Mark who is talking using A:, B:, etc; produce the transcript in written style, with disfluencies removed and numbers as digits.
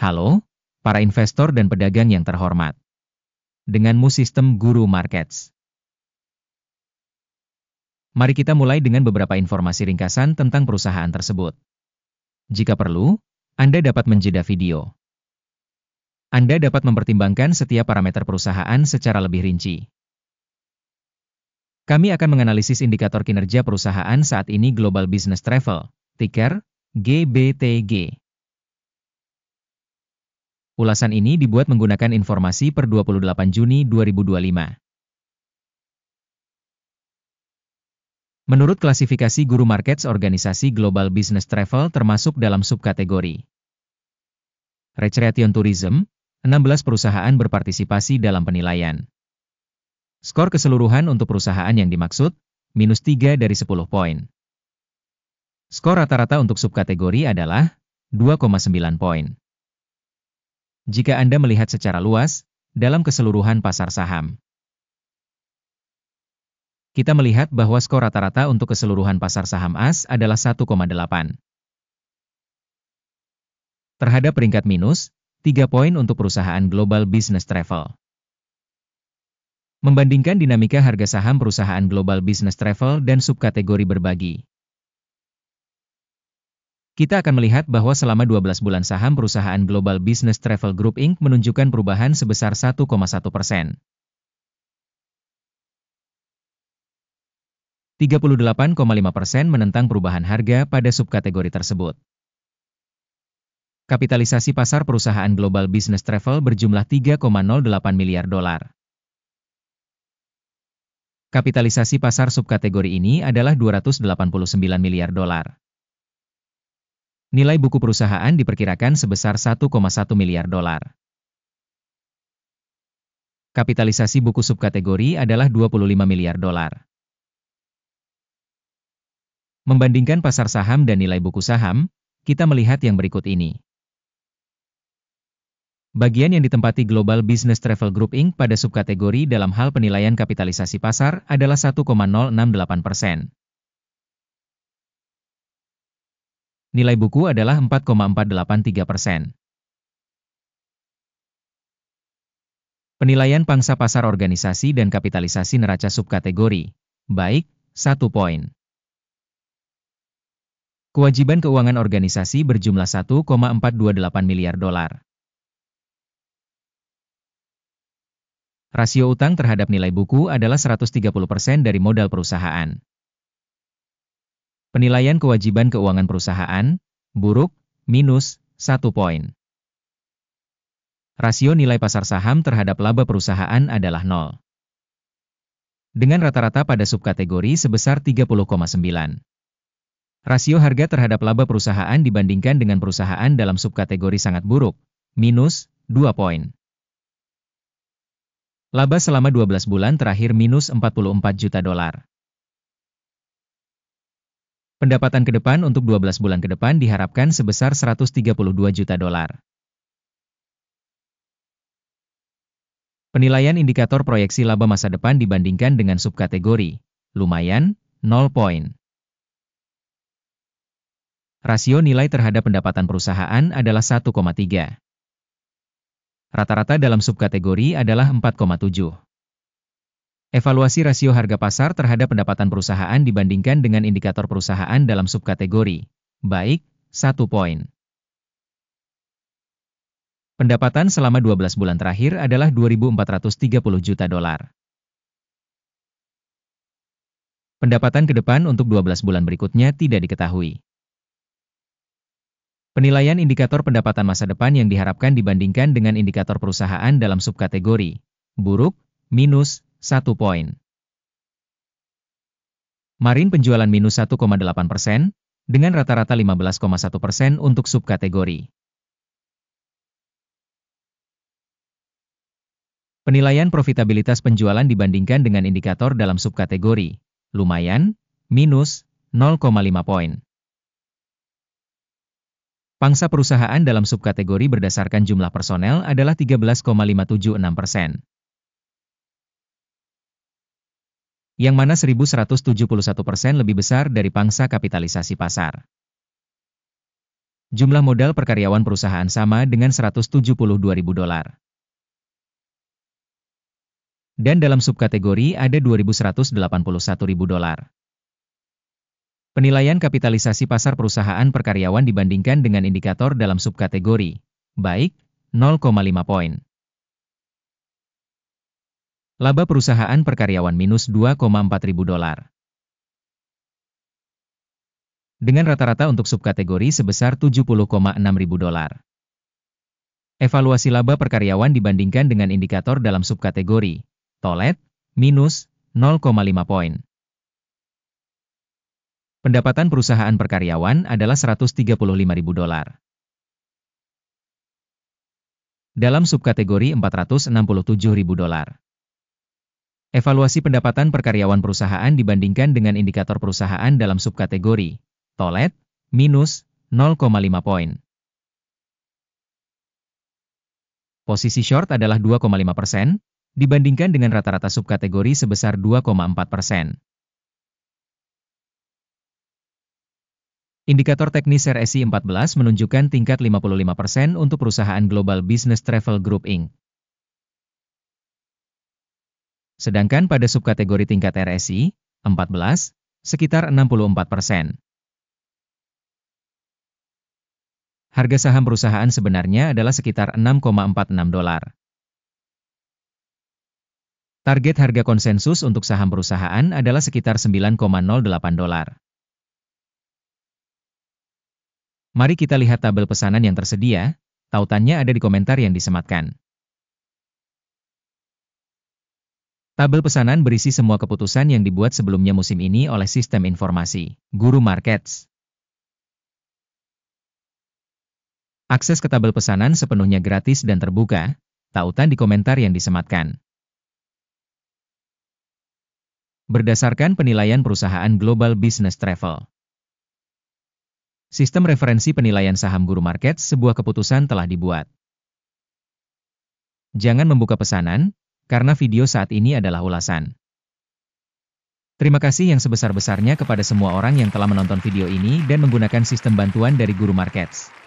A: Halo, para investor dan pedagang yang terhormat. Denganmu sistem Guru Markets. Mari kita mulai dengan beberapa informasi ringkasan tentang perusahaan tersebut. Jika perlu, Anda dapat menjeda video. Anda dapat mempertimbangkan setiap parameter perusahaan secara lebih rinci. Kami akan menganalisis indikator kinerja perusahaan saat ini Global Business Travel, ticker GBTG. Ulasan ini dibuat menggunakan informasi per 28 Juni 2025. Menurut klasifikasi Guru Markets, organisasi Global Business Travel termasuk dalam subkategori Recreation Tourism. 16 perusahaan berpartisipasi dalam penilaian. Skor keseluruhan untuk perusahaan yang dimaksud, -3 dari 10 poin. Skor rata-rata untuk subkategori adalah 2,9 poin. Jika Anda melihat secara luas, dalam keseluruhan pasar saham, kita melihat bahwa skor rata-rata untuk keseluruhan pasar saham AS adalah 1,8. Terhadap peringkat minus, 3 poin untuk perusahaan Global Business Travel. Membandingkan dinamika harga saham perusahaan Global Business Travel dan subkategori berbagi, kita akan melihat bahwa selama 12 bulan saham perusahaan Global Business Travel Group Inc. menunjukkan perubahan sebesar 1,1%. 38,5% menentang perubahan harga pada subkategori tersebut. Kapitalisasi pasar perusahaan Global Business Travel berjumlah 3,08 miliar dolar. Kapitalisasi pasar subkategori ini adalah 289 miliar dolar. Nilai buku perusahaan diperkirakan sebesar 1,1 miliar dolar. Kapitalisasi buku subkategori adalah 25 miliar dolar. Membandingkan pasar saham dan nilai buku saham, kita melihat yang berikut ini. Bagian yang ditempati Global Business Travel Group Inc. pada subkategori dalam hal penilaian kapitalisasi pasar adalah 1,068%. Nilai buku adalah 4,483%. Penilaian pangsa pasar organisasi dan kapitalisasi neraca subkategori, baik, 1 poin. Kewajiban keuangan organisasi berjumlah 1,428 miliar dolar. Rasio utang terhadap nilai buku adalah 130% dari modal perusahaan. Penilaian kewajiban keuangan perusahaan, buruk, -1 poin. Rasio nilai pasar saham terhadap laba perusahaan adalah 0. Dengan rata-rata pada subkategori sebesar 30,9. Rasio harga terhadap laba perusahaan dibandingkan dengan perusahaan dalam subkategori sangat buruk, -2 poin. Laba selama 12 bulan terakhir -44 juta dolar. Pendapatan ke depan untuk 12 bulan ke depan diharapkan sebesar 132 juta dolar. Penilaian indikator proyeksi laba masa depan dibandingkan dengan subkategori, lumayan, 0 poin. Rasio nilai terhadap pendapatan perusahaan adalah 1,3. Rata-rata dalam subkategori adalah 4,7. Evaluasi rasio harga pasar terhadap pendapatan perusahaan dibandingkan dengan indikator perusahaan dalam subkategori, baik, 1 poin. Pendapatan selama 12 bulan terakhir adalah 2.430 juta dolar. Pendapatan ke depan untuk 12 bulan berikutnya tidak diketahui. Penilaian indikator pendapatan masa depan yang diharapkan dibandingkan dengan indikator perusahaan dalam subkategori, buruk, -1 poin. Marin penjualan -1,8%, dengan rata-rata 15,1% untuk subkategori. Penilaian profitabilitas penjualan dibandingkan dengan indikator dalam subkategori, lumayan, -0,5 poin. Pangsa perusahaan dalam subkategori berdasarkan jumlah personel adalah 13,576%. Yang mana 1.171% lebih besar dari pangsa kapitalisasi pasar. Jumlah modal per karyawan perusahaan sama dengan $172.000. Dan dalam subkategori ada $2.181.000. Penilaian kapitalisasi pasar perusahaan per karyawan dibandingkan dengan indikator dalam subkategori, baik, 0,5 poin. Laba perusahaan per karyawan minus $2,400. Dengan rata-rata untuk subkategori sebesar $70,600. Evaluasi laba per karyawan dibandingkan dengan indikator dalam subkategori, tolet, minus 0,5 poin. Pendapatan perusahaan per karyawan adalah $135.000. Dalam subkategori $467.000. Evaluasi pendapatan per karyawan perusahaan dibandingkan dengan indikator perusahaan dalam subkategori, tolet, minus 0,5 poin. Posisi short adalah 2,5%, dibandingkan dengan rata-rata subkategori sebesar 2,4%. Indikator teknis RSI 14 menunjukkan tingkat 55% untuk perusahaan Global Business Travel Group Inc. Sedangkan pada subkategori tingkat RSI 14, sekitar 64%. Harga saham perusahaan sebenarnya adalah sekitar $6,46. Target harga konsensus untuk saham perusahaan adalah sekitar $9,08. Mari kita lihat tabel pesanan yang tersedia, tautannya ada di komentar yang disematkan. Tabel pesanan berisi semua keputusan yang dibuat sebelumnya musim ini oleh sistem informasi, Guru Markets. Akses ke tabel pesanan sepenuhnya gratis dan terbuka, tautan di komentar yang disematkan. Berdasarkan penilaian perusahaan Global Business Travel. Sistem referensi penilaian saham Guru Markets, sebuah keputusan telah dibuat. Jangan membuka pesanan, karena video saat ini adalah ulasan. Terima kasih yang sebesar-besarnya kepada semua orang yang telah menonton video ini dan menggunakan sistem bantuan dari Guru Markets.